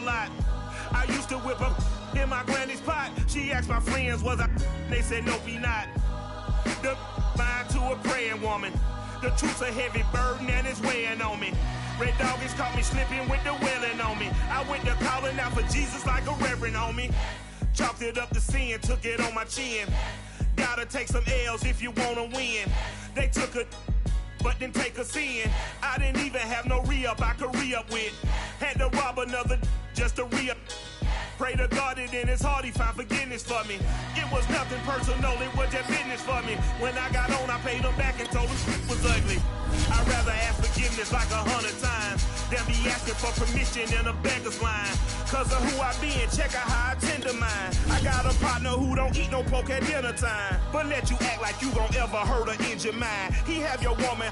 lot. I used to whip up in my granny's pot. She asked my friends, was I? They said, no, be not. The mind to a praying woman. The truth's a heavy burden and it's weighing on me. Red doggies caught me slipping with the wailing on me. I went to calling out for Jesus like a reverend on me. Chalked it up to sin, took it on my chin. Gotta take some L's if you wanna win. They took a but didn't take a sin. I didn't even have no re-up I could re-up with. Had to rob another just to re-up. Pray to God that in his heart he found forgiveness for me. It was nothing personal, it was just business for me. When I got on, I paid him back and told him it was ugly. I'd rather ask forgiveness like 100 times than be asking for permission in a beggar's line. Cause of who I been, check out how I tend to mine. I got a partner who don't eat no pork at dinner time, but let you act like you gon' ever hurt or injure mine. He have your woman,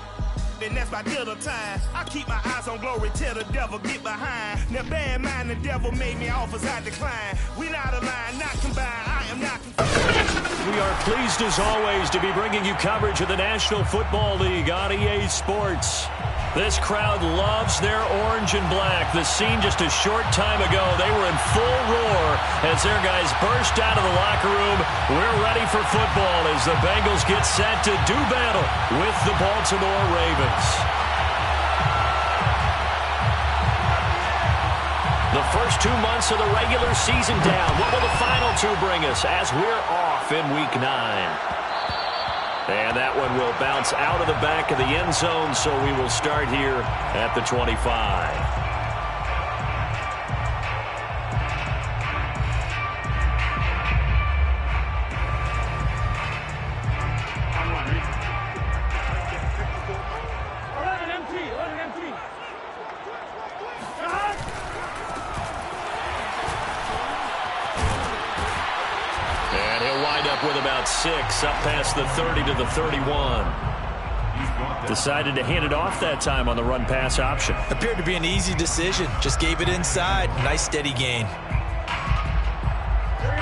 and that's by dinner time. I keep my eyes on glory till the devil get behind. Now bear in mind the devil made me offers I decline. We not aligned, not combined, I am not confused. We are pleased as always to be bringing you coverage of the National Football League on EA Sports. This crowd loves their orange and black. The scene just a short time ago, they were in full roar as their guys burst out of the locker room. We're ready for football as the Bengals get set to do battle with the Baltimore Ravens. The first 2 months of the regular season down. What will the final two bring us as we're off in Week 9? And that one will bounce out of the back of the end zone, so we will start here at the 25. With about 6 up past the 30 to the 31. Decided to hand it off that time on the run-pass option. Appeared to be an easy decision. Just gave it inside. Nice steady gain.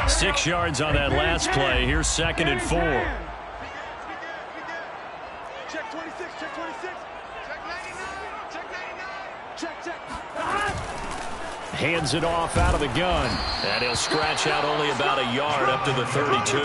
6 yards on that last play. Here's 2nd and 4. Check 26, check 26. Check 99, check 99. Check. Hands it off out of the gun. And he'll scratch out only about a yard up to the 32.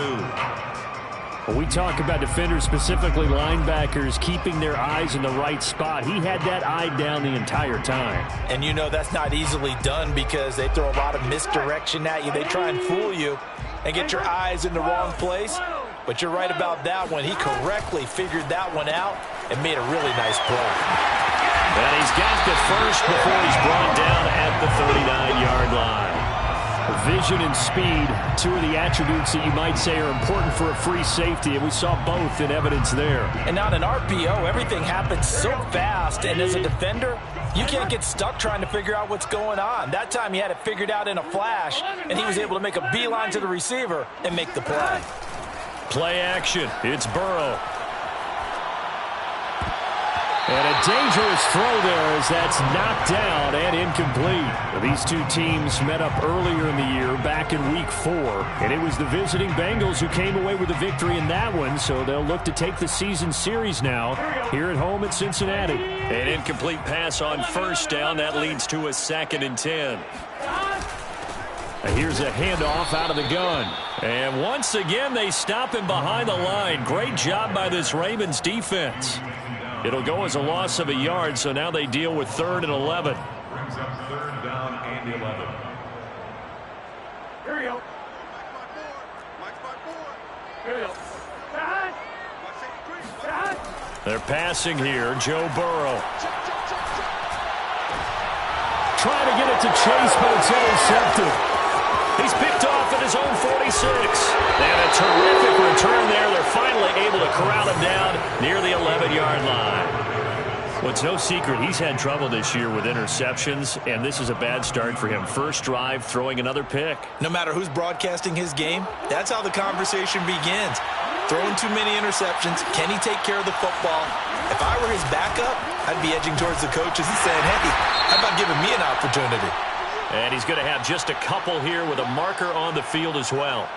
When we talk about defenders, specifically linebackers, keeping their eyes in the right spot, he had that eye down the entire time. And you know that's not easily done because they throw a lot of misdirection at you. They try and fool you and get your eyes in the wrong place. But you're right about that one. He correctly figured that one out and made a really nice play. And he's got the first before he's brought down at the 39-yard line. Vision and speed, two of the attributes that you might say are important for a free safety, and we saw both in evidence there. And on an RPO, everything happens so fast, and as a defender, you can't get stuck trying to figure out what's going on. That time he had it figured out in a flash, and he was able to make a beeline to the receiver and make the play. Play action. It's Burrow. And a dangerous throw there as that's knocked down and incomplete. These two teams met up earlier in the year, back in Week 4. And it was the visiting Bengals who came away with the victory in that one, so they'll look to take the season series now here at home at Cincinnati. An incomplete pass on first down. That leads to a 2nd and 10. Here's a handoff out of the gun. And once again, they stop him behind the line. Great job by this Ravens defense. It'll go as a loss of a yard, so now they deal with 3rd and 11. Brings up 3rd down and 11. Here we go. Here we go. They're passing here. Joe Burrow. Trying to get it to Chase, but it's intercepted. He's picked off at his own 46. And a terrific return there. They're finally able to corral him down near the 11-yard line. Well, it's no secret he's had trouble this year with interceptions, and this is a bad start for him. First drive, throwing another pick. No matter who's broadcasting his game, that's how the conversation begins. Throwing too many interceptions. Can he take care of the football? If I were his backup, I'd be edging towards the coaches and saying, hey, how about giving me an opportunity? And he's going to have just a couple here with a marker on the field as well.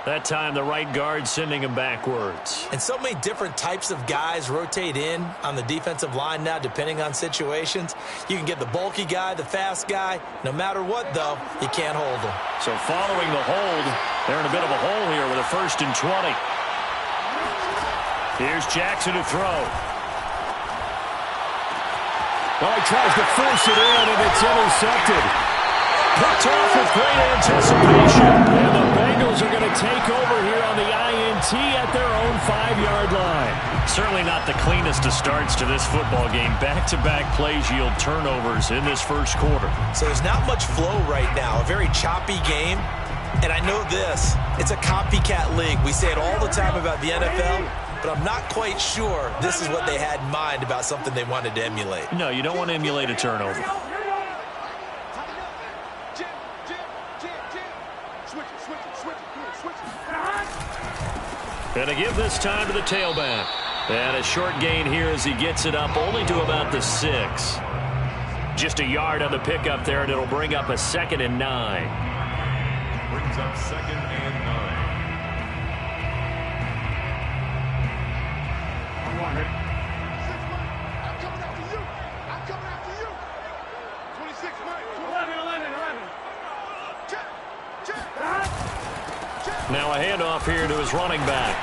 That time the right guard sending him backwards. And so many different types of guys rotate in on the defensive line now depending on situations. You can get the bulky guy, the fast guy. No matter what, though, you can't hold him. So following the hold, they're in a bit of a hole here with a 1st and 20. Here's Jackson to throw. Well, he tries to force it in, and it's intercepted. Picked off with great anticipation. And the Bengals are going to take over here on the INT at their own 5-yard line. Certainly not the cleanest of starts to this football game. Back-to-back plays yield turnovers in this first quarter. So there's not much flow right now. A very choppy game. And I know this. It's a copycat league. We say it all the time about the NFL. But I'm not quite sure this is what they had in mind about something they wanted to emulate. No, you don't want to emulate a turnover. Going to give this time to the tailback. And a short gain here as he gets it up only to about the 6. Just a yard on the pickup there, and it'll bring up a 2nd and 9. Brings up 2nd and 9. I'm coming after you. I'm coming after you. 26, Mike. 11. Now a handoff here to his running back.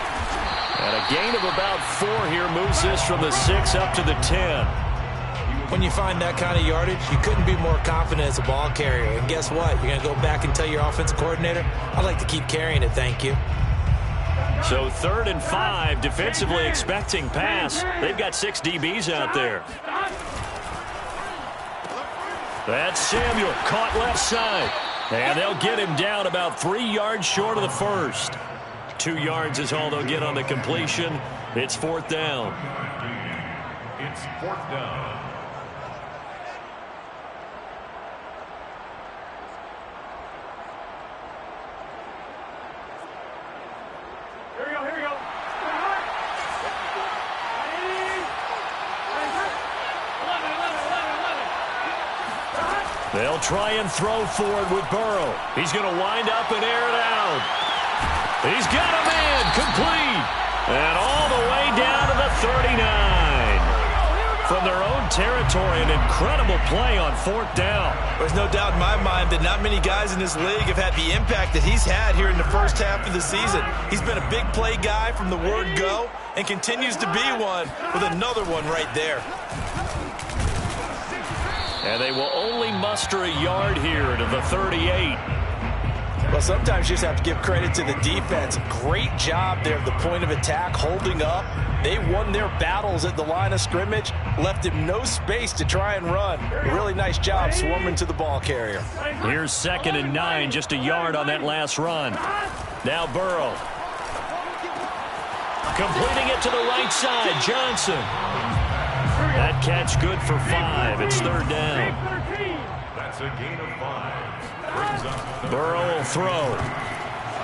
And a gain of about 4 here moves this from the 6 up to the 10. When you find that kind of yardage, you couldn't be more confident as a ball carrier. And guess what? You're going to go back and tell your offensive coordinator, I'd like to keep carrying it, thank you. So 3rd and 5, defensively expecting pass. They've got 6 DBs out there. That's Samuel, caught left side. And they'll get him down about 3 yards short of the first. 2 yards is all they'll get on the completion. It's 4th down. It's 4th down. Here we go. They'll try and throw forward with Burrow. He's going to wind up and air it out. He's got a man complete. And all the way down to the 39. From their own territory, an incredible play on 4th down. There's no doubt in my mind that not many guys in this league have had the impact that he's had here in the first half of the season. He's been a big play guy from the word go and continues to be one with another one right there. And they will only muster a yard here to the 38. Well, sometimes you just have to give credit to the defense. Great job there at the point of attack, holding up. They won their battles at the line of scrimmage, left him no space to try and run. A really nice job swarming to the ball carrier. Here's 2nd and 9, just a yard on that last run. Now Burrow. Completing it to the right side, Johnson. That catch good for 5. It's 3rd down. That's a gain of 5. Brings up Burrow will throw.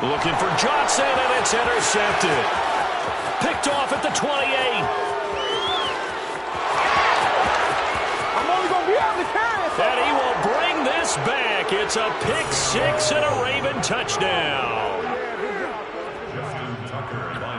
Looking for Johnson, and it's intercepted. Picked off at the 28. I'm only going to be able to carry it. And he will bring this back. It's a pick 6 and a Raven touchdown.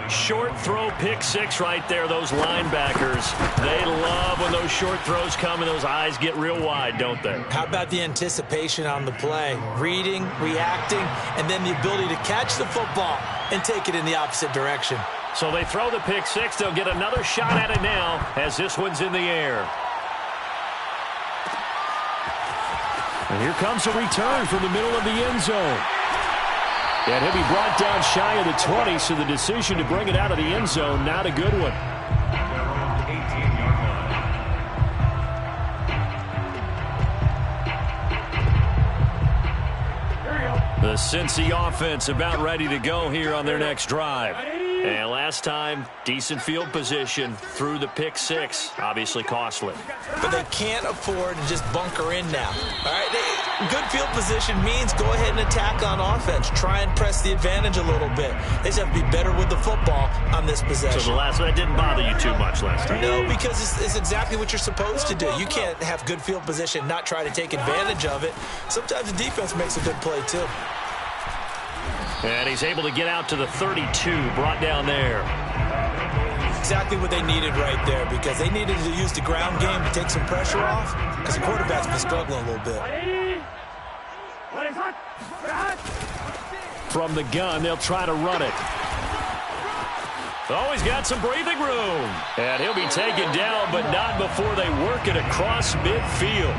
Short throw, pick 6 right there. Those linebackers, they love when those short throws come and those eyes get real wide, don't they? How about the anticipation on the play? Reading, reacting, and then the ability to catch the football and take it in the opposite direction. So they throw the pick 6. They'll get another shot at it now as this one's in the air. And here comes a return from the middle of the end zone. And he'll be brought down shy of the 20, so the decision to bring it out of the end zone, not a good one. around 18-yard line. The Cincy offense about ready to go here on their next drive. And last time, decent field position through the pick 6. Obviously costly. But they can't afford to just bunker in now. All right, good field position means go ahead and attack on offense. Try and press the advantage a little bit. They just have to be better with the football on this possession. So the last one didn't bother you too much last time? No, because it's exactly what you're supposed to do. You can't have good field position, not try to take advantage of it. Sometimes the defense makes a good play too. And he's able to get out to the 32, brought down there. Exactly what they needed right there, because they needed to use the ground game to take some pressure off, because the quarterback's been struggling a little bit. From the gun, they'll try to run it. Oh, he's got some breathing room. And he'll be taken down, but not before they work it across midfield.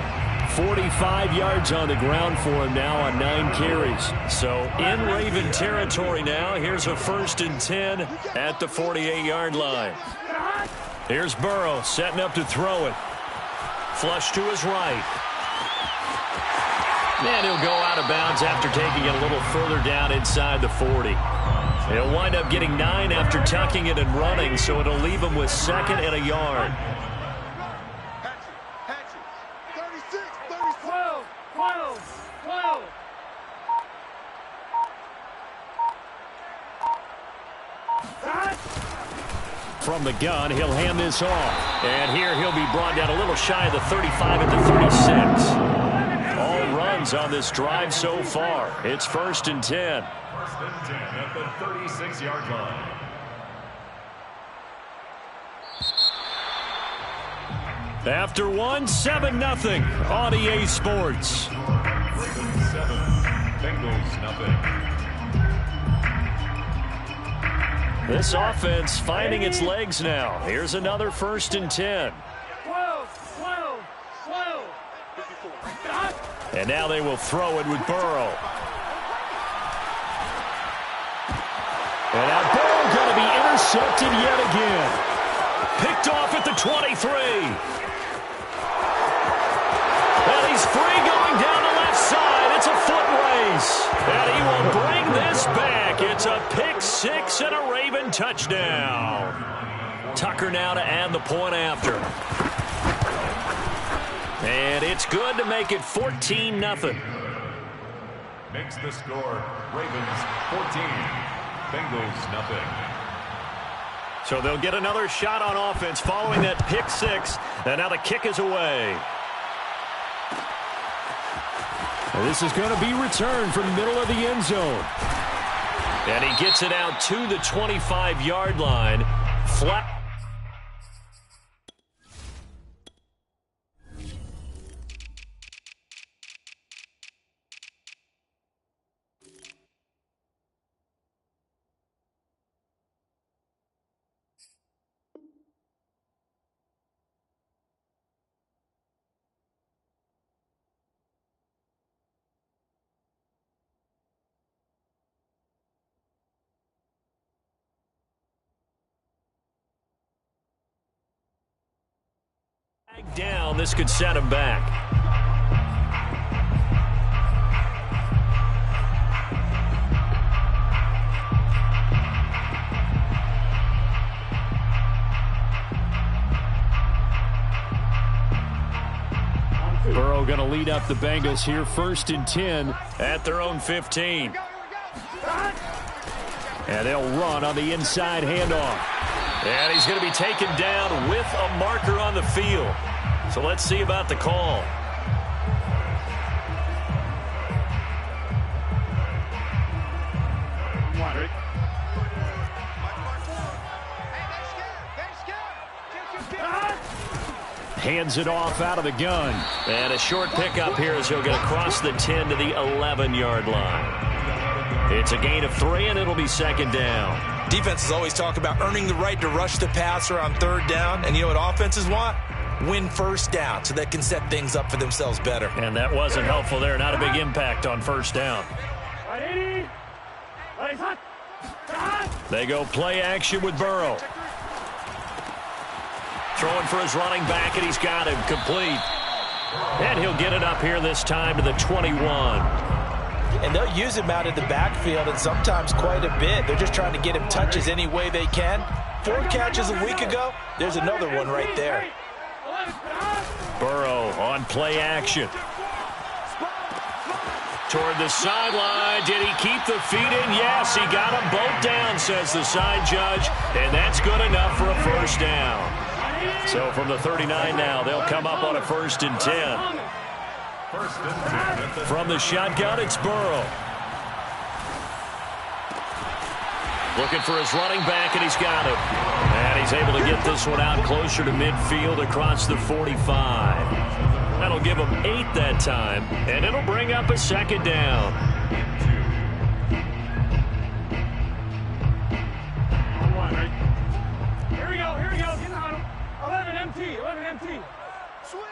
45 yards on the ground for him now on 9 carries. So in Raven territory now. Here's a 1st and 10 at the 48-yard line. Here's Burrow setting up to throw it. Flush to his right. And he'll go out of bounds after taking it a little further down inside the 40. He'll wind up getting 9 after tucking it and running, so it'll leave him with 2nd and a yard. From the gun, he'll hand this off. And here he'll be brought down a little shy of the 35 at the 36. All runs on this drive so far. It's 1st and 10. 1st and 10 at the 36-yard line. After 7-0 on EA Sports. Ravens 7, Bengals 0. This offense finding its legs now. Here's another 1st and 10. And now they will throw it with Burrow. And now Burrow going to be intercepted yet again. Picked off at the 23. And he's free going down the left side. It's a foot race. And he will bring this back. It's a pick 6 and a Raven touchdown. Tucker now to add the point after. And it's good to make it 14-0. Makes the score Ravens 14, Bengals 0. So they'll get another shot on offense following that pick 6. And now the kick is away. And this is going to be returned from the middle of the end zone. And he gets it out to the 25-yard line. Flat. Down, this could set him back. Burrow going to lead up the Bengals here, 1st and 10 at their own 15. And they'll run on the inside handoff. And he's going to be taken down with a marker on the field. So let's see about the call. Hands it off out of the gun. And a short pickup here as he'll get across the 10 to the 11-yard line. It's a gain of 3, and it'll be 2nd down. Defenses always talk about earning the right to rush the passer on 3rd down. And you know what offenses want? Win 1st down so they can set things up for themselves better. And that wasn't helpful there. Not a big impact on 1st down. They go play action with Burrow. Throwing for his running back, and he's got him complete. And he'll get it up here this time to the 21. And they'll use him out in the backfield, and sometimes quite a bit. They're just trying to get him touches any way they can. 4 catches a week ago. There's another one right there. Burrow on play action. Toward the sideline. Did he keep the feet in? Yes, he got them both down, says the side judge. And that's good enough for a 1st down. So from the 39 now, they'll come up on a 1st and 10. First and 10 From the shotgun, it's Burrow. Looking for his running back, and he's got him. And he's able to get this one out closer to midfield across the 45. That'll give him 8 that time, and it'll bring up a second down. Here we go. Get in the huddle. 11 MT. Switch.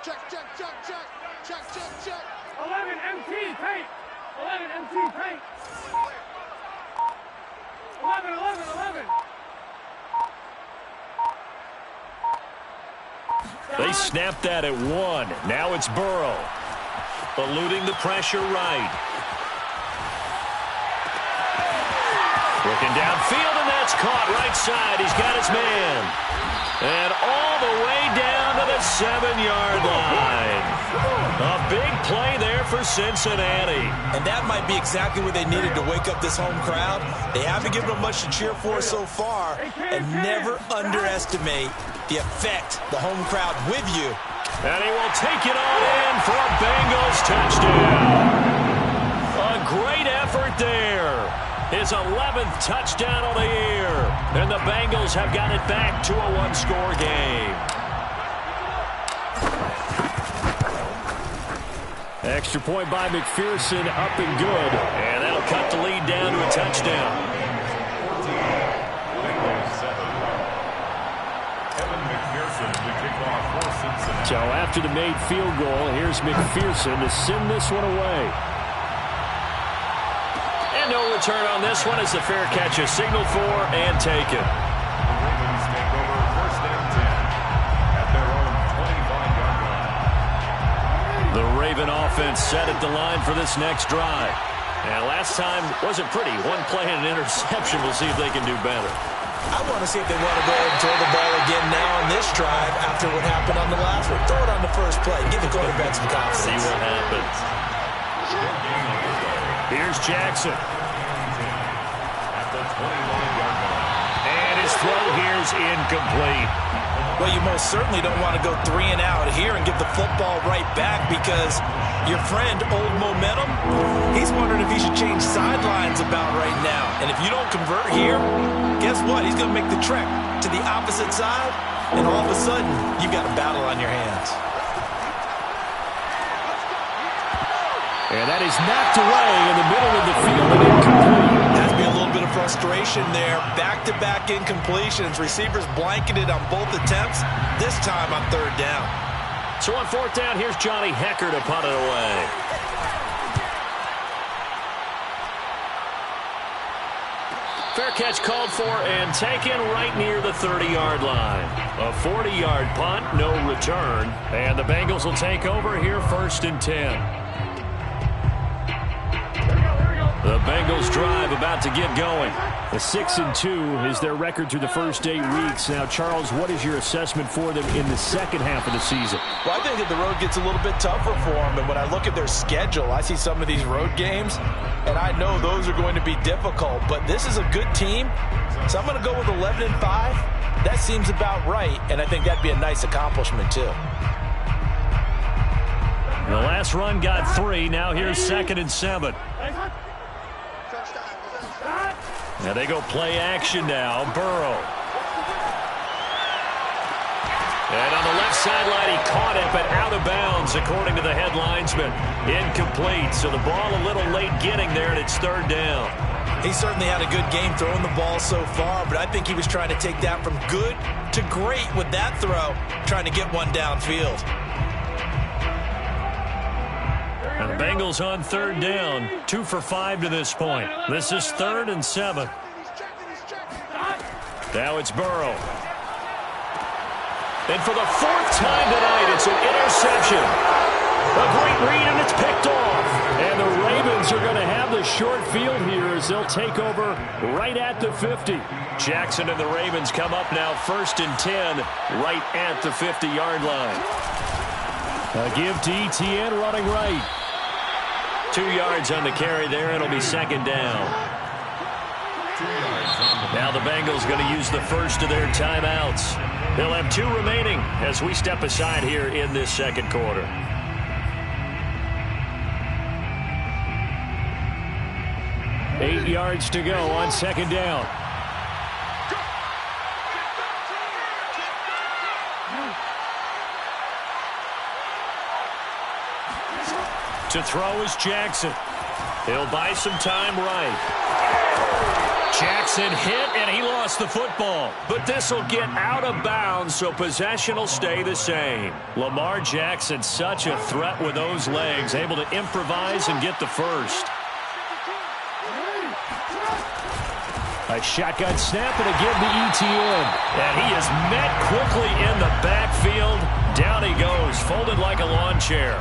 Check. 11 MT, paint. 11 MT, paint. 11. They snapped that at 1. Now it's Burrow. Eluding the pressure right. Looking downfield, and that's caught right side. He's got his man. And all the way down to the 7-yard line. A big play there for Cincinnati. And that might be exactly what they needed to wake up this home crowd. They haven't given them much to cheer for so far. And never underestimate the effect the home crowd with you. And he will take it on in for a Bengals touchdown. A great effort there. His 11th touchdown of the year. And the Bengals have got it back to a one-score game. Extra point by McPherson, up and good. And that'll cut the lead down to a touchdown. So after the made field goal, here's McPherson to send this one away. And no return on this one as the fair catch is signaled for and taken. Ravens take over first and 10 at their own 25-yard line. The Raven offense set at the line for this next drive. And last time wasn't pretty. One play and an interception. We'll see if they can do better. I want to see if they want to go ahead and throw the ball again now on this drive after what happened on the last one. Throw it on the first play. Give the quarterback some confidence. See what happens. Here's Jackson. At the 29-yard line. And his throw here's incomplete. Well, you most certainly don't want to go 3 and out here and give the football right back because your friend, Old Momentum, he's wondering if he should change sidelines about right now. And if you don't convert here, guess what? He's going to make the trek to the opposite side, and all of a sudden, you've got a battle on your hands. And that is knocked away in the middle of the field and incomplete. Has to be a little bit of frustration there. Back-to-back incompletions. Receivers blanketed on both attempts, this time on 3rd down. So on 4th down, here's Johnny Hecker to punt it away. Fair catch called for and taken right near the 30-yard line. A 40-yard punt, no return. And the Bengals will take over here 1st and 10. The Bengals drive about to get going. A 6-2 is their record through the first 8 weeks. Now, Charles, what is your assessment for them in the second half of the season? Well, I think that the road gets a little bit tougher for them. And when I look at their schedule, I see some of these road games, and I know those are going to be difficult. But this is a good team, so I'm going to go with 11-5. That seems about right, and I think that'd be a nice accomplishment, too. The last run got 3. Now here's 2nd and 7. Now they go play action now. Burrow. And on the left sideline, he caught it, but out of bounds, according to the head linesman. Incomplete. So the ball a little late getting there, and it's 3rd down. He certainly had a good game throwing the ball so far, but I think he was trying to take that from good to great with that throw, trying to get one downfield. And the Bengals on 3rd down, 2 for 5 to this point. This is 3rd and 7. Now it's Burrow. And for the 4th time tonight, it's an interception. A great read, and it's picked off. And the Ravens are going to have the short field here as they'll take over right at the 50. Jackson and the Ravens come up now 1st and 10, right at the 50-yard line. A give to Etienne running right. 2 yards on the carry there. It'll be 2nd down. Now the Bengals going to use the first of their timeouts. They'll have 2 remaining as we step aside here in this 2nd quarter. 8 yards to go on second down. To throw is Jackson. He'll buy some time right. Jackson hit, and he lost the football. But this will get out of bounds, so possession will stay the same. Lamar Jackson, such a threat with those legs, able to improvise and get the first. A shotgun snap and again to ETN. And he is met quickly in the backfield. Down he goes, folded like a lawn chair.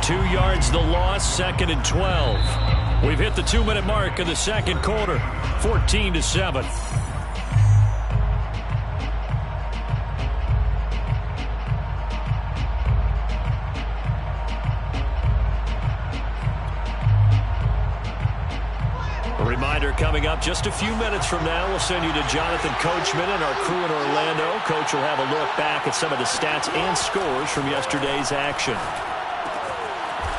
2 yards the loss, 2nd and 12. We've hit the 2-minute mark of the second quarter, 14-7. A reminder coming up just a few minutes from now, we'll send you to Jonathan Coachman and our crew in Orlando. Coach will have a look back at some of the stats and scores from yesterday's action.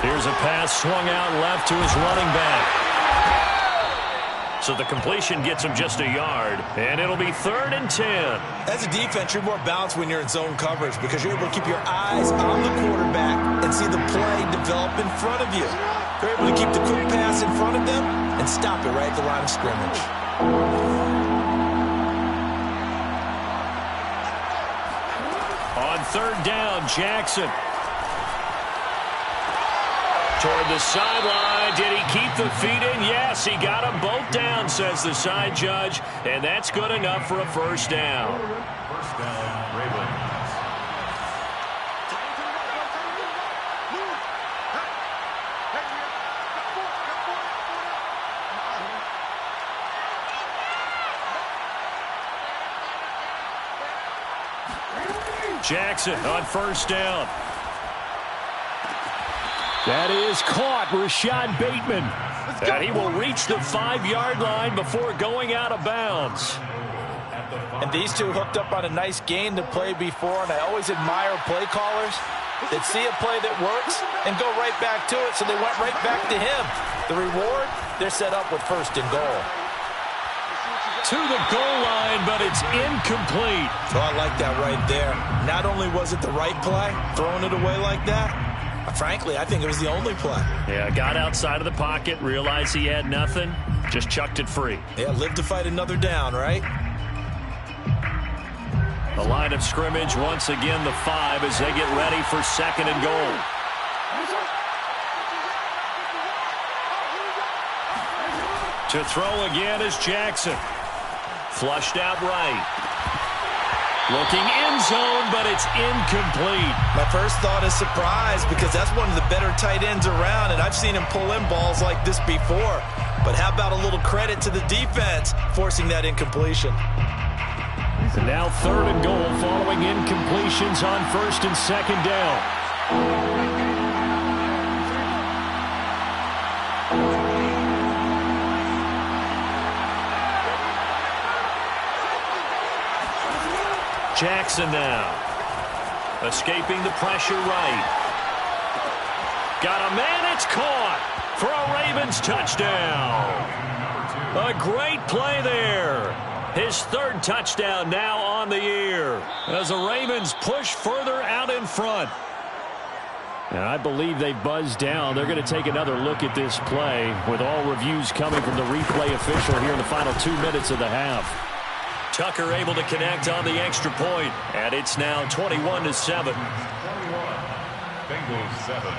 Here's a pass swung out left to his running back. So the completion gets him just a yard, and it'll be 3rd and 10. As a defense, you're more balanced when you're in zone coverage because you're able to keep your eyes on the quarterback and see the play develop in front of you. You're able to keep the quick pass in front of them and stop it right at the line of scrimmage. On 3rd down, Jackson. Toward the sideline. Did he keep the feet in? Yes, he got them both down, says the side judge. And that's good enough for a first down. First down, Ravens. Jackson on first down. That is caught, Rashad Bateman. And he will reach the 5-yard line before going out of bounds. And these two hooked up on a nice gain to play before, and I always admire play callers that see a play that works and go right back to it, so they went right back to him. The reward, they're set up with 1st and goal. To the goal line, but it's incomplete. So I like that right there. Not only was it the right play, throwing it away like that, frankly, I think it was the only play. Yeah, got outside of the pocket, realized he had nothing, just chucked it free. Yeah, live to fight another down, right? The line of scrimmage, once again, the 5 as they get ready for 2nd and goal. To throw again is Jackson. Flushed out right. Looking end zone, but it's incomplete. My first thought is surprise because that's one of the better tight ends around, and I've seen him pull in balls like this before. But how about a little credit to the defense forcing that incompletion? And now 3rd and goal following incompletions on 1st and 2nd down. Jackson now. Escaping the pressure right. Got a man, it's caught for a Ravens touchdown. A great play there. His 3rd touchdown now on the year as the Ravens push further out in front. And I believe they buzzed down. They're going to take another look at this play with all reviews coming from the replay official here in the final 2 minutes of the half. Tucker able to connect on the extra point, and it's now 21-7. 21, Bengals 7.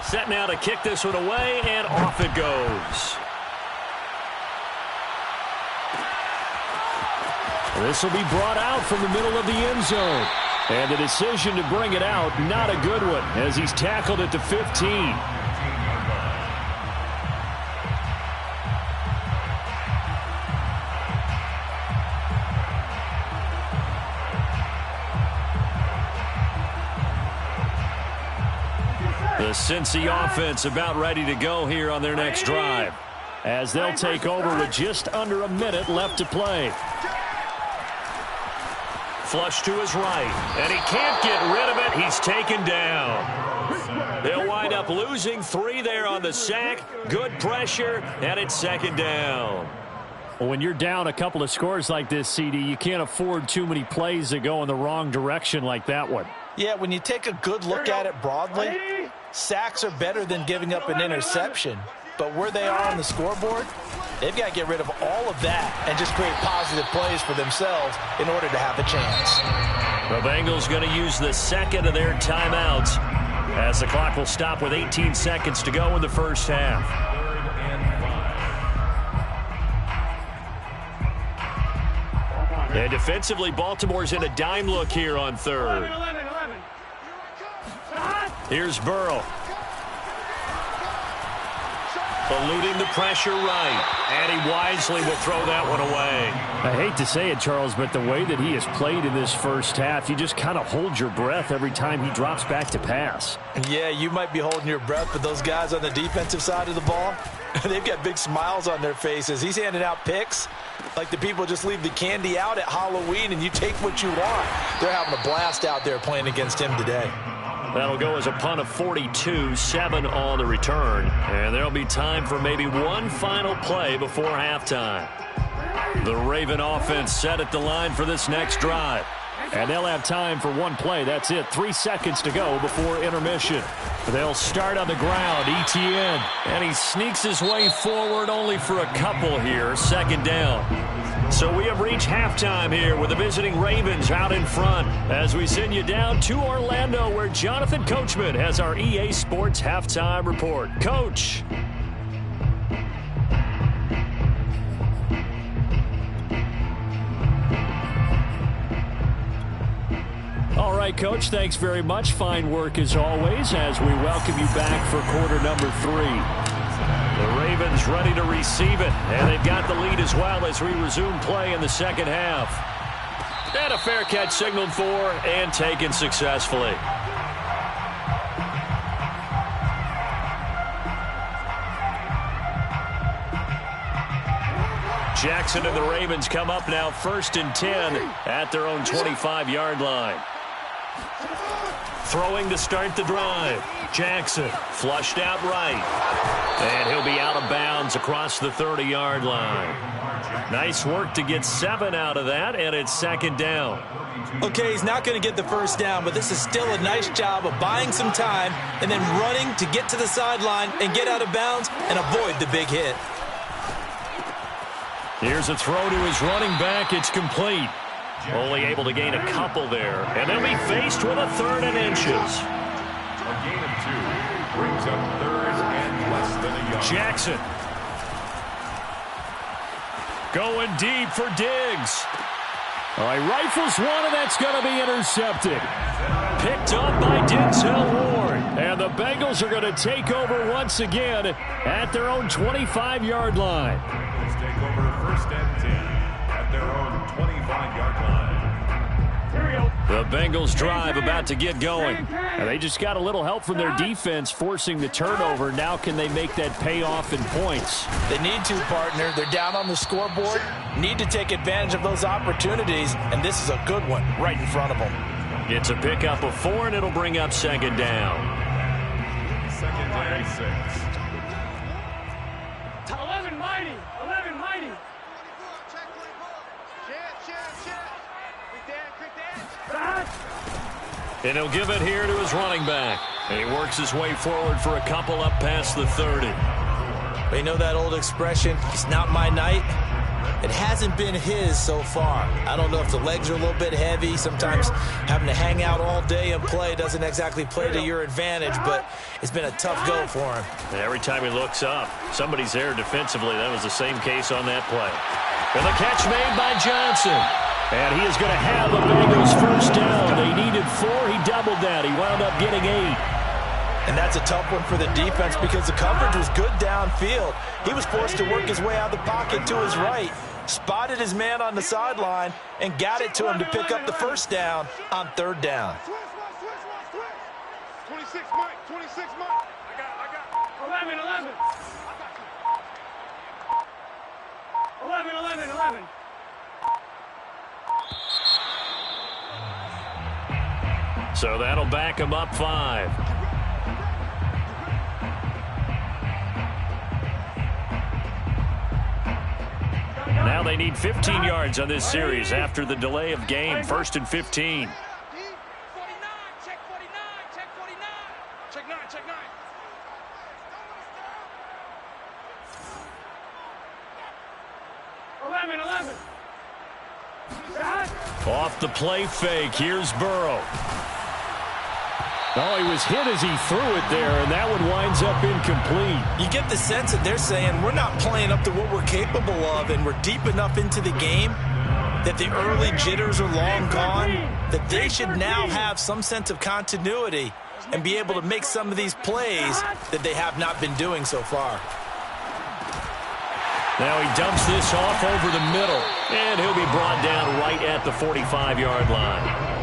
Set now to kick this one away, and off it goes. This will be brought out from the middle of the end zone. And the decision to bring it out, not a good one, as he's tackled at the 15. The Cincy offense about ready to go here on their next drive. as they'll take over with just under a minute left to play. Flush to his right, and he can't get rid of it. He's taken down. They'll wind up losing 3 there on the sack. Good pressure, and it's second down. Well, when you're down a couple of scores like this, CD, you can't afford too many plays that go in the wrong direction like that one. Yeah, when you take a good look at it broadly, sacks are better than giving up an interception. But where they are on the scoreboard, they've got to get rid of all of that and just create positive plays for themselves in order to have a chance. The Bengals going to use the second of their timeouts as the clock will stop with 18 seconds to go in the first half. And defensively, Baltimore's in a dime look here on third. Here's Burrow. Eluding the pressure right. And he wisely will throw that one away. I hate to say it, Charles, but the way that he has played in this first half, you just kind of hold your breath every time he drops back to pass. Yeah, you might be holding your breath, but those guys on the defensive side of the ball, they've got big smiles on their faces. He's handing out picks like the people just leave the candy out at Halloween and you take what you want. They're having a blast out there playing against him today. That'll go as a punt of 42, 7 on the return. And there'll be time for maybe one final play before halftime. The Raven offense set at the line for this next drive. And they'll have time for one play. That's it. 3 seconds to go before intermission. They'll start on the ground. Etienne. And he sneaks his way forward only for a couple here. Second down. So we have reached halftime here with the visiting Ravens out in front as we send you down to Orlando where Jonathan Coachman has our EA Sports halftime report. Coach. All right, Coach, thanks very much. Fine work as always as we welcome you back for quarter number 3. The Ravens ready to receive it, and they've got the lead as well as we resume play in the second half. And a fair catch signaled for and taken successfully. Jackson and the Ravens come up now 1st and 10 at their own 25-yard line. Throwing to start the drive. Jackson flushed out right. And he'll be out of bounds across the 30-yard line. Nice work to get 7 out of that, and it's second down. Okay, he's not going to get the first down, but this is still a nice job of buying some time and then running to get to the sideline and get out of bounds and avoid the big hit. Here's a throw to his running back. It's complete. Only able to gain a couple there. And they'll be faced with a 3rd and inches. A gain of 2 brings up 3rd and less than a yard. Jackson. Going deep for Diggs. All right, rifles one, and that's going to be intercepted. Picked up by Denzel Ward. And the Bengals are going to take over once again at their own 25-yard line. Bengals take over 1st and 10 at their own 25-yard line. The Bengals drive about to get going. And they just got a little help from their defense forcing the turnover. Now can they make that pay off in points? They need to, partner. They're down on the scoreboard. Need to take advantage of those opportunities, and this is a good one right in front of them. It's a pickup of 4, and it'll bring up second down. 2nd and 6. 11 mighty. 11 mighty. And he'll give it here to his running back. And he works his way forward for a couple up past the 30. You know that old expression, it's not my night? It hasn't been his so far. I don't know if the legs are a little bit heavy. Sometimes having to hang out all day and play doesn't exactly play to your advantage, but it's been a tough go for him. And every time he looks up, somebody's there defensively. That was the same case on that play. And the catch made by Johnson. And he is going to have the Bengals first down. They needed 4. He doubled that. He wound up getting 8. And that's a tough one for the defense because the coverage was good downfield. He was forced to work his way out of the pocket to his right, spotted his man on the sideline, and got it to him to pick up the first down on 3rd down. 26 Mike. 26 Mike. I got 11. 11. So that'll back him up 5. Now they need 15 yards on this series after the delay of game. 1st and 15. 49, check 49, check 49. Check 9, check 9. Eleven. Off the play fake. Here's Burrow. Oh, he was hit as he threw it there, and that one winds up incomplete. You get the sense that they're saying we're not playing up to what we're capable of, and we're deep enough into the game that the early jitters are long gone, that they should now have some sense of continuity and be able to make some of these plays that they have not been doing so far. Now he dumps this off over the middle, and he'll be brought down right at the 45-yard line.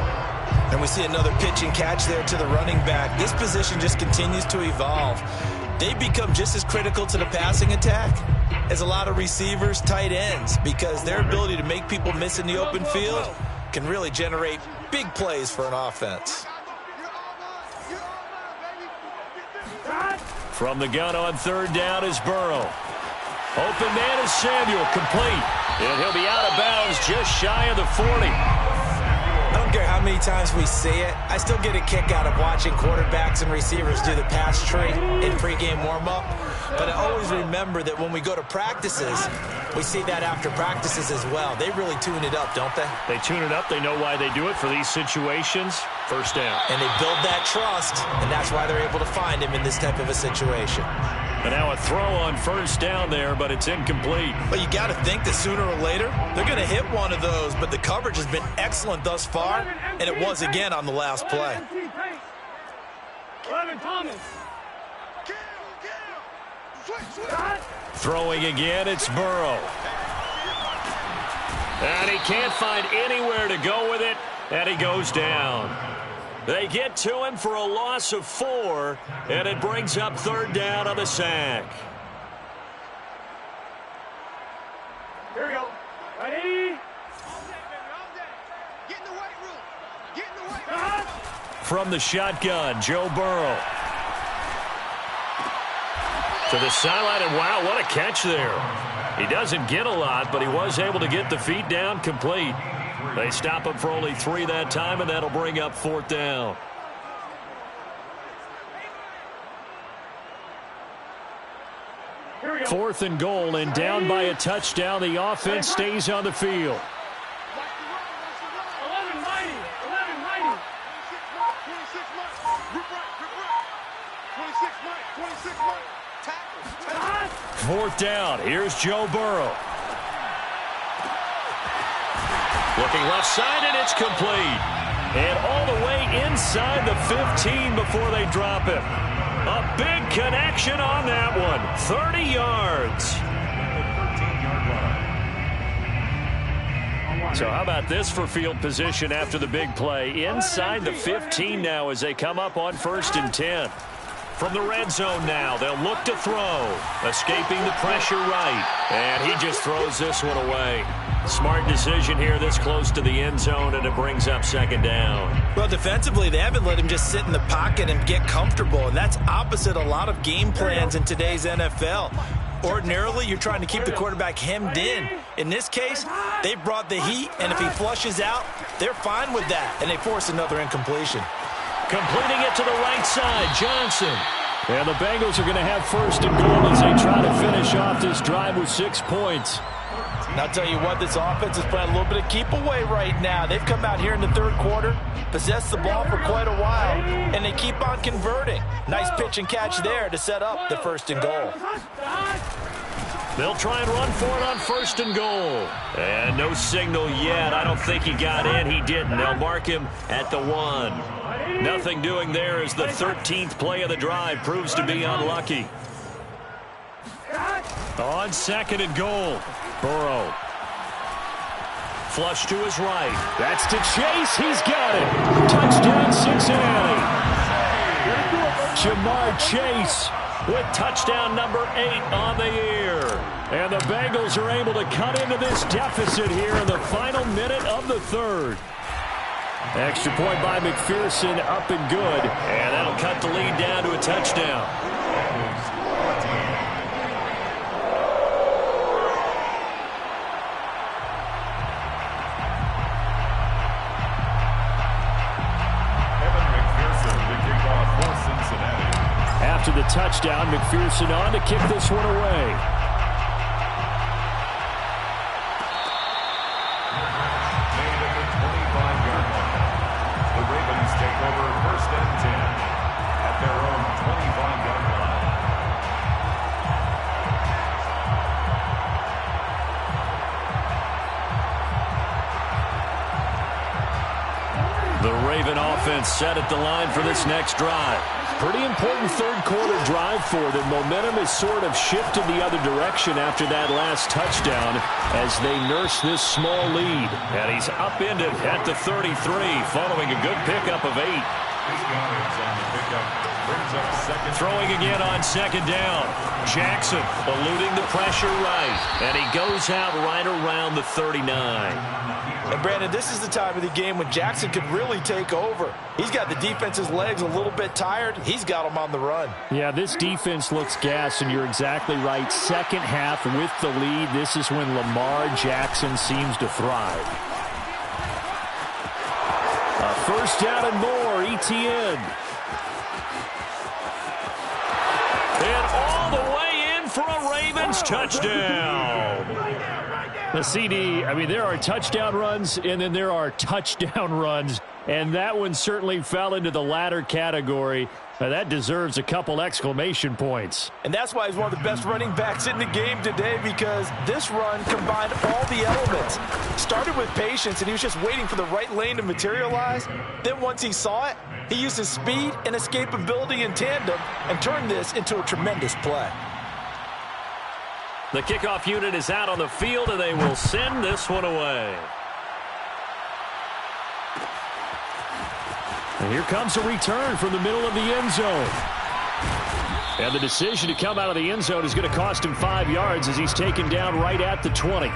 And we see another pitch and catch there to the running back. This position just continues to evolve. They become just as critical to the passing attack as a lot of receivers, tight ends, because their ability to make people miss in the open field can really generate big plays for an offense. From the gun on 3rd down is Burrow. Open man is Samuel, complete. And he'll be out of bounds just shy of the 40. I don't care how many times we see it. I still get a kick out of watching quarterbacks and receivers do the pass tree in pregame warm-up. But I always remember that when we go to practices, we see that after practices as well. They really tune it up, don't they? They tune it up. They know why they do it for these situations. 1st down. And they build that trust, and that's why they're able to find him in this type of a situation. And now a throw on 1st down there, but it's incomplete. Well, you got to think that sooner or later, they're going to hit one of those, but the coverage has been excellent thus far, and it was again on the last play. 11 Thomas. Throwing again, it's Burrow. And he can't find anywhere to go with it, and he goes down. They get to him for a loss of 4, and it brings up 3rd down on the sack. Here we go. Ready? From the shotgun, Joe Burrow. To the sideline, and wow, what a catch there. He doesn't get a lot, but he was able to get the feet down complete. They stop him for only 3 that time, and that'll bring up 4th down. Fourth and goal, and down by a touchdown. The offense stays on the field. 11 mighty. 26 mighty. Tackle. 4th down. Here's Joe Burrow. Looking left side, and it's complete. And all the way inside the 15 before they drop him. A big connection on that one. 30 yards. So how about this for field position after the big play? Inside the 15 now as they come up on 1st and 10. From the red zone now, they'll look to throw. Escaping the pressure right. And he just throws this one away. Smart decision here this close to the end zone, and it brings up 2nd down. Well, defensively, they haven't let him just sit in the pocket and get comfortable, and that's opposite a lot of game plans in today's NFL. Ordinarily, you're trying to keep the quarterback hemmed in. In this case, they brought the heat, and if he flushes out, they're fine with that, and they force another incompletion. Completing it to the right side, Johnson. And the Bengals are going to have 1st and goal as they try to finish off this drive with 6 points. And I'll tell you what, this offense is playing a little bit of keep away right now. They've come out here in the 3rd quarter, possessed the ball for quite a while, and they keep on converting. Nice pitch and catch there to set up the 1st and goal. They'll try and run for it on 1st and goal. And no signal yet. I don't think he got in. He didn't. They'll mark him at the 1. Nothing doing there as the 13th play of the drive proves to be unlucky. On 2nd and goal, Burrow. Flush to his right. That's to Chase. He's got it. Touchdown, Cincinnati. Jamar Chase with touchdown number 8 on the year. And the Bengals are able to cut into this deficit here in the final minute of the third. Extra point by McPherson, up and good. And that'll cut the lead down to a touchdown. After the touchdown, McPherson on to kick this one away. Take over 1st and 10 at their own 25-yard line. The Raven offense set at the line for this next drive. Pretty important third-quarter drive for them. Momentum has sort of shifted the other direction after that last touchdown as they nurse this small lead. And he's upended at the 33 following a good pickup of 8. Throwing again on 2nd down. Jackson eluding the pressure right. And he goes out right around the 39. And Brandon, this is the time of the game when Jackson could really take over. He's got the defense's legs a little bit tired. He's got them on the run. Yeah, this defense looks gassed, and you're exactly right. Second half with the lead, this is when Lamar Jackson seems to thrive. A 1st down and more, ETN. And all the way in for a Ravens touchdown. The CD, I mean, there are touchdown runs, and then there are touchdown runs, and that one certainly fell into the latter category. That deserves a couple exclamation points. And that's why he's one of the best running backs in the game today, because this run combined all the elements. Started with patience, and he was just waiting for the right lane to materialize. Then once he saw it, he used his speed and escapability in tandem and turned this into a tremendous play. The kickoff unit is out on the field, and they will send this one away. And here comes a return from the middle of the end zone. And the decision to come out of the end zone is going to cost him 5 yards as he's taken down right at the 20.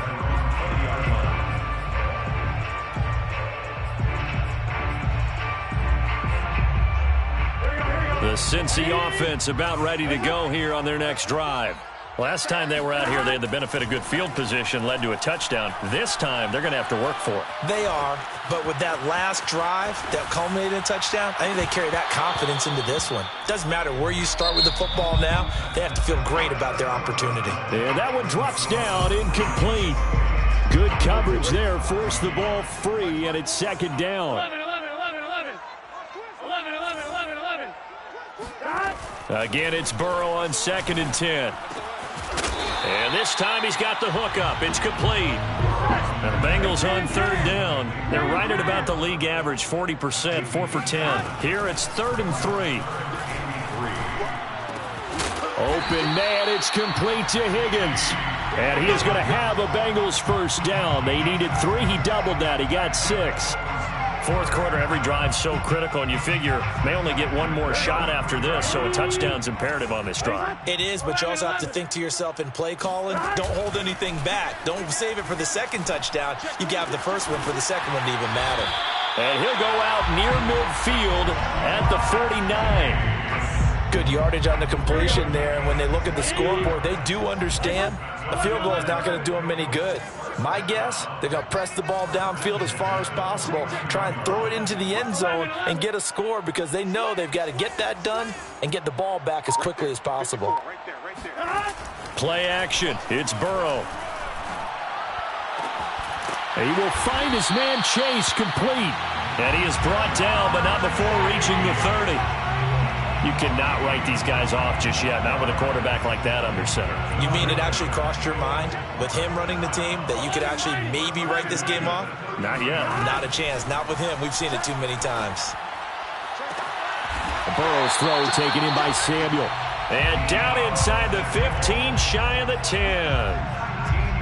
The Cincy offense about ready to go here on their next drive. Last time they were out here, they had the benefit of good field position, led to a touchdown. This time, they're going to have to work for it. They are, but with that last drive that culminated in a touchdown, I think they carry that confidence into this one. Doesn't matter where you start with the football now, they have to feel great about their opportunity. And that one drops down, incomplete. Good coverage there, forced the ball free, and it's 2nd down. 11. Again, it's Burrow on 2nd and 10. And this time he's got the hook up. It's complete. And the Bengals on 3rd down. They're right at about the league average, 40%, 4 for 10. Here it's 3rd and 3. Open man, it's complete to Higgins. And he is going to have a Bengals 1st down. They needed 3. He doubled that. He got 6. 4th quarter, every drive so critical, and you figure may only get one more shot after this, so a touchdown's imperative on this drive. It is, but you also have to think to yourself in play calling, don't hold anything back. Don't save it for the 2nd touchdown. You got the 1st one for the 2nd one to even matter. And he'll go out near midfield at the 49. Good yardage on the completion there, and when they look at the scoreboard, they do understand a field goal is not going to do them any good. My guess, they're going to press the ball downfield as far as possible, try and throw it into the end zone and get a score because they know they've got to get that done and get the ball back as quickly as possible. Play action. It's Burrow. He will find his man Chase complete. And he is brought down, but not before reaching the 30. You cannot write these guys off just yet, not with a quarterback like that under center. You mean it actually crossed your mind with him running the team that you could actually maybe write this game off? Not yet. Not a chance. Not with him. We've seen it too many times. Burrow's throw taken in by Samuel. And down inside the 15, shy of the 10.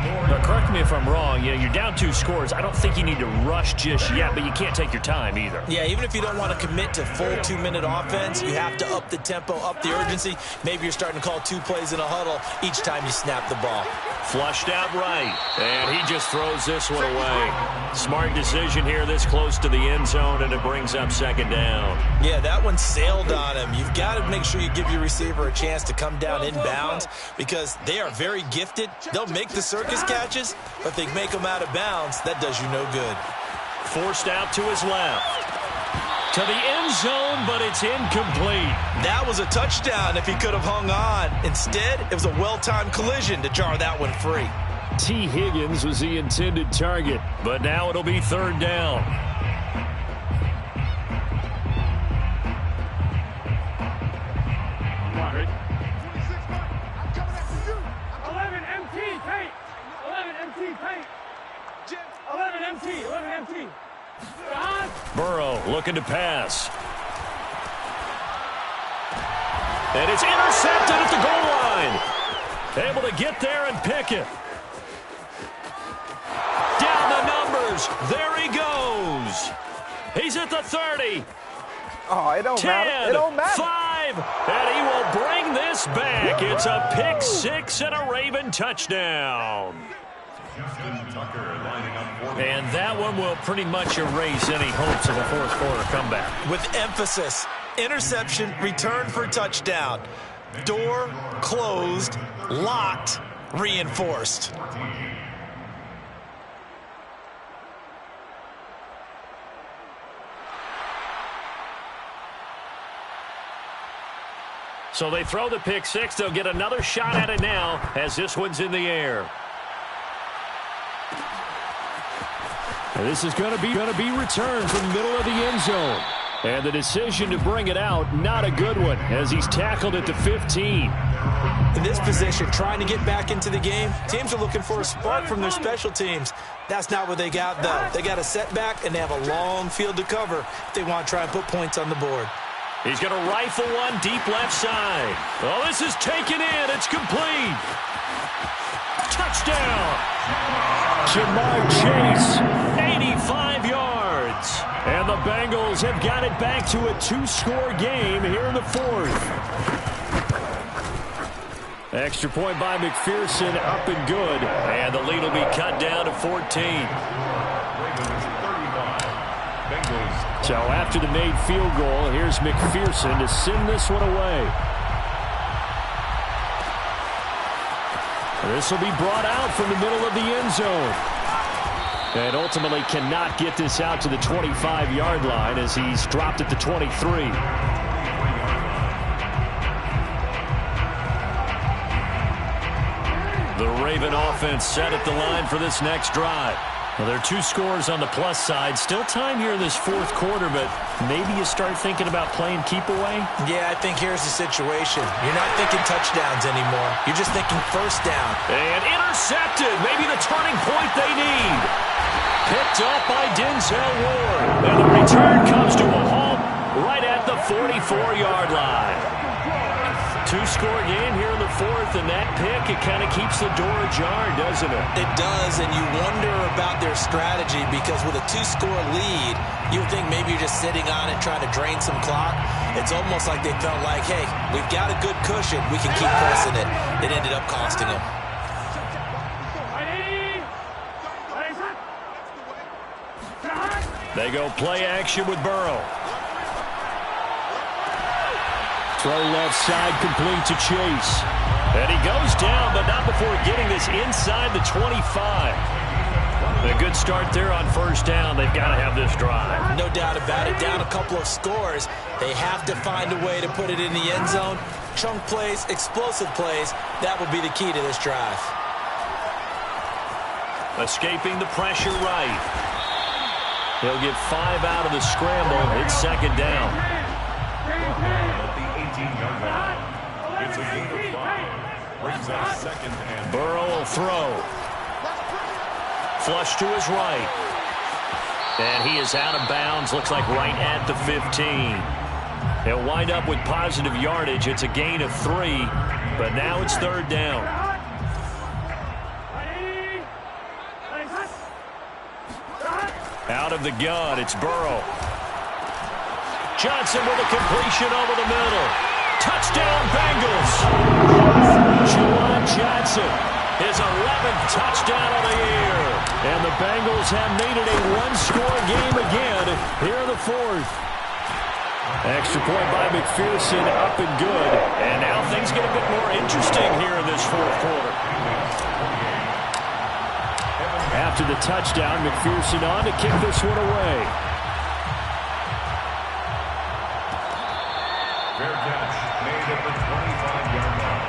Now, correct me if I'm wrong. You know, you're down 2 scores. I don't think you need to rush just yet, but you can't take your time either. Yeah, even if you don't want to commit to full 2-minute offense, you have to up the tempo, up the urgency. Maybe you're starting to call 2 plays in a huddle each time you snap the ball. Flushed out right, and he just throws this one away. Smart decision here this close to the end zone, and it brings up 2nd down. Yeah, that one sailed on him. You've got to make sure you give your receiver a chance to come down inbounds because they are very gifted. They'll make the circus catches, but if they make them out of bounds, that does you no good. Forced out to his left. To the end zone, but it's incomplete. That was a touchdown if he could have hung on. Instead, it was a well-timed collision to jar that one free. T. Higgins was the intended target, but now it'll be 3rd down. Come on, Rick. 26 Mike. I'm coming after you. 11 MT paint. 11 MT paint. 11 MT. 11 MT. Burrow looking to pass. And it's intercepted at the goal line. Able to get there and pick it. Down the numbers. There he goes. He's at the 30. Oh, it don't 10, matter. It don't matter. 5, and he will bring this back. It's a pick 6 and a Raven touchdown. And that one will pretty much erase any hopes of a 4th quarter comeback. With emphasis, interception, return for touchdown. Door closed, locked, reinforced. So they throw the pick 6. They'll get another shot at it now as this one's in the air. And this is going to be returned from the middle of the end zone. And the decision to bring it out, not a good one, as he's tackled at the 15. In this position, trying to get back into the game, teams are looking for a spark from their special teams. That's not what they got, though. They got a setback, and they have a long field to cover if they want to try and put points on the board. He's going to rifle one deep left side. Oh, this is taken in. It's complete. Touchdown. Jamar Chase, 85 yards. And the Bengals have got it back to a 2-score game here in the 4th. Extra point by McPherson, up and good. And the lead will be cut down to 14. So after the made field goal, here's McPherson to send this one away. This will be brought out from the middle of the end zone. And ultimately cannot get this out to the 25-yard line as he's dropped at the 23. The Raven offense set at the line for this next drive. Well, there are 2 scores on the plus side. Still time here in this 4th quarter, but maybe you start thinking about playing keep away? Yeah, I think here's the situation. You're not thinking touchdowns anymore. You're just thinking 1st down. And intercepted. Maybe the turning point they need. Picked up by Denzel Ward. And the return comes to a halt right at the 44-yard line. 2-score game here in the 4th, and that pick, it kind of keeps the door ajar, doesn't it? It does, and you wonder about their strategy because with a 2-score lead, you would think maybe you're just sitting on it trying to drain some clock. It's almost like they felt like, hey, we've got a good cushion. We can keep pressing it. It ended up costing them. They go play action with Burrow. Throw left side complete to Chase. And he goes down, but not before getting this inside the 25. A good start there on 1st down. They've got to have this drive. No doubt about it. Down a couple of scores. They have to find a way to put it in the end zone. Chunk plays, explosive plays. That will be the key to this drive. Escaping the pressure right. He'll get 5 out of the scramble. It's 2nd down. It's a gain of 5. Brings up 2nd and Burrow will throw. Flush to his right. And he is out of bounds. Looks like right at the 15. He'll wind up with positive yardage. It's a gain of 3. But now it's 3rd down. Out of the gun, it's Burrow. Johnson with a completion over the middle. Touchdown, Bengals. Juwan Johnson, his 11th touchdown of the year. And the Bengals have made it a one-score game again here in the fourth. Extra point by McPherson, up and good. And now things get a bit more interesting here in this fourth quarter. After the touchdown, McPherson on to kick this one away. Fair catch made at the 25-yard line.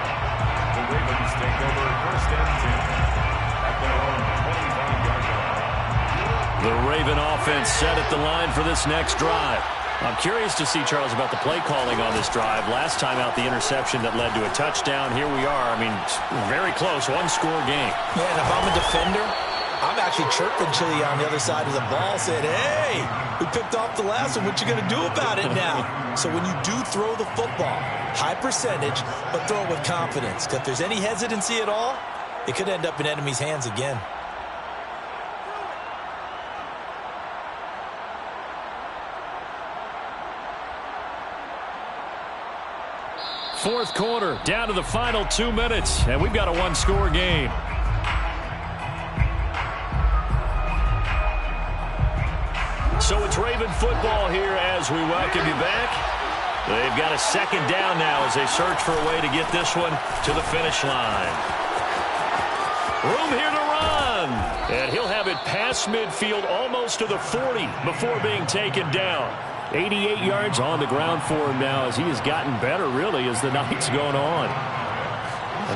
The Ravens take over first and 10 at their own 25-yard line. The Raven offense set at the line for this next drive. I'm curious to see, Charles, about the play calling on this drive. Last time out, the interception that led to a touchdown. Here we are. I mean, very close, one-score game. Yeah, and if I'm a defender, I'm actually chirping Chili on the other side of the ball, saying, hey, we picked off the last one. What you going to do about it now? So when you do throw the football, high percentage, but throw it with confidence. Because if there's any hesitancy at all, it could end up in enemy's hands again. Fourth quarter, down to the final 2 minutes, and we've got a one-score game. So it's Raven football here as we welcome you back. They've got a second down now as they search for a way to get this one to the finish line. Room here to run. And he'll have it past midfield almost to the 40 before being taken down. 88 yards on the ground for him now as he has gotten better, really, as the night's going on.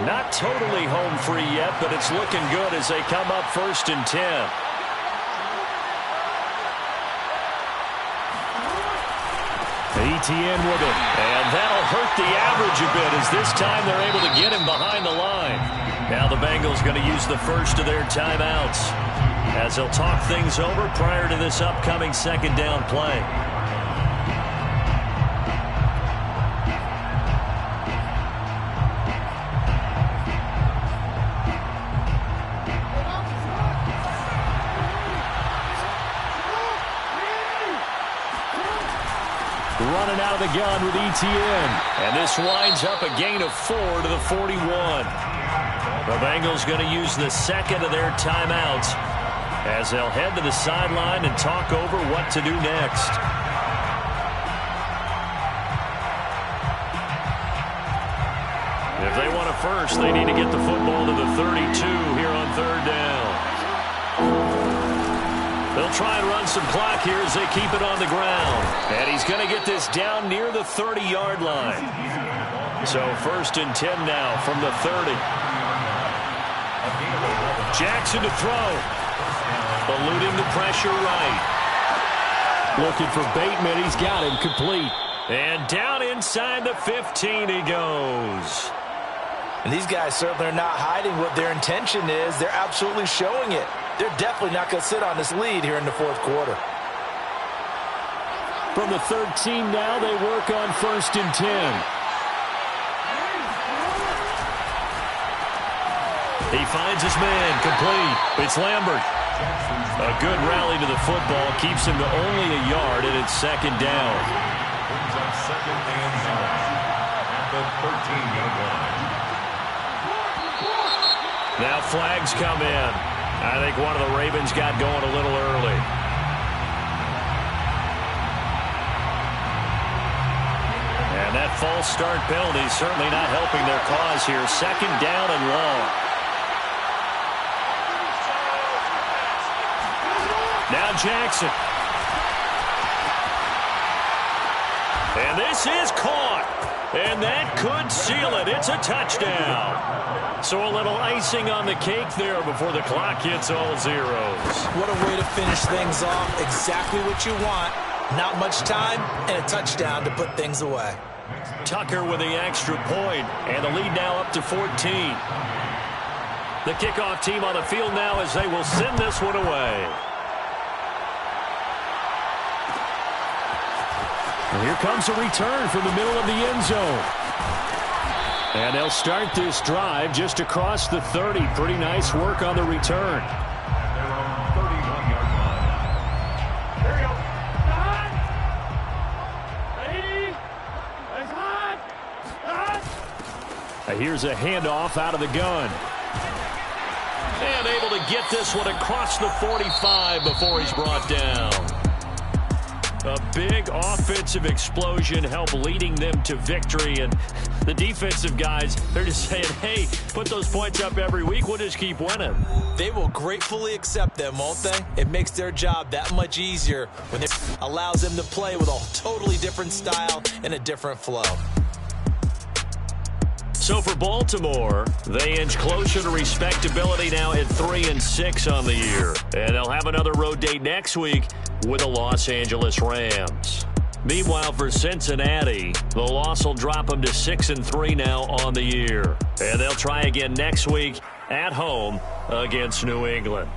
Not totally home free yet, but it's looking good as they come up first and 10. Etienne with it, and that'll hurt the average a bit as this time they're able to get him behind the line. Now the Bengals going to use the first of their timeouts as they'll talk things over prior to this upcoming second down play. Running out of the gun with Etienne. And this winds up a gain of 4 to the 41. The Bengals going to use the second of their timeouts as they'll head to the sideline and talk over what to do next. If they want a first, they need to get the football to the 32 here on third down. They'll try and run some clock here as they keep it on the ground. And he's going to get this down near the 30-yard line. So first and 10 now from the 30. Jackson to throw. Eluding the pressure right. Looking for Bateman. He's got him complete. And down inside the 15 he goes. And these guys certainly are not hiding what their intention is. They're absolutely showing it. They're definitely not going to sit on this lead here in the fourth quarter. From the 13 now, they work on first and 10. He finds his man, complete. It's Lambert. A good rally to the football keeps him to only a yard, and it's second down. Brings up second and 0 at the 13-yard line. Now flags come in. I think one of the Ravens got going a little early. And that false start penalty is certainly not helping their cause here. Second down and long. Now Jackson. And this is caught. And that could seal it. It's a touchdown. So a little icing on the cake there before the clock hits all zeros. What a way to finish things off. Exactly what you want. Not much time and a touchdown to put things away. Tucker with the extra point, and the lead now up to 14. The kickoff team on the field now as they will send this one away. And here comes a return from the middle of the end zone. And they'll start this drive just across the 30. Pretty nice work on the return. Here's a handoff out of the gun. And able to get this one across the 45 before he's brought down. A big offensive explosion helped leading them to victory. And the defensive guys, they're just saying, hey, put those points up every week. We'll just keep winning. They will gratefully accept them, won't they? It makes their job that much easier when it allows them to play with a totally different style and a different flow. So for Baltimore, they inch closer to respectability now at 3-6 on the year. And they'll have another road date next week with the Los Angeles Rams. Meanwhile, for Cincinnati, the loss will drop them to 6-3 now on the year. And they'll try again next week at home against New England.